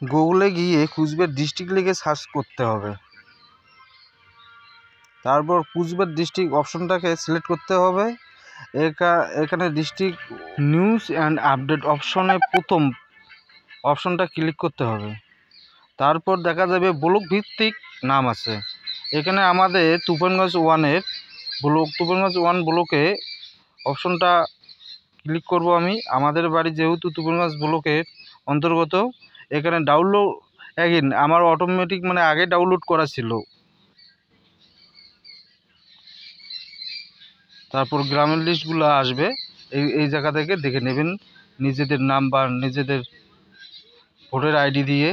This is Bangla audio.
গুগলে গিয়ে কুচবিহার ডিস্ট্রিক্ট লিখে সার্চ করতে হবে। তারপর কুচবিহার ডিস্ট্রিক্ট অপশনটাকে সিলেক্ট করতে হবে। এখানে ডিস্ট্রিক্ট নিউজ অ্যান্ড আপডেট অপশনে প্রথম অপশনটা ক্লিক করতে হবে। তারপর দেখা যাবে ব্লক ভিত্তিক নাম আছে। এখানে আমাদের তুফানগঞ্জ 1-এর তুফানগঞ্জ 1 ব্লকে অপশনটা ক্লিক করব আমি। আমাদের বাড়ি যেহেতু তুফানগঞ্জ ব্লকের অন্তর্গত, এখানে ডাউনলোড আমার অটোমেটিক আগে ডাউনলোড করা ছিল। তারপর গ্রামের লিস্টগুলো আসবে, এই জায়গা থেকে দেখে নেবেন নিজেদের নাম বা নিজেদের ভোটার আইডি দিয়ে।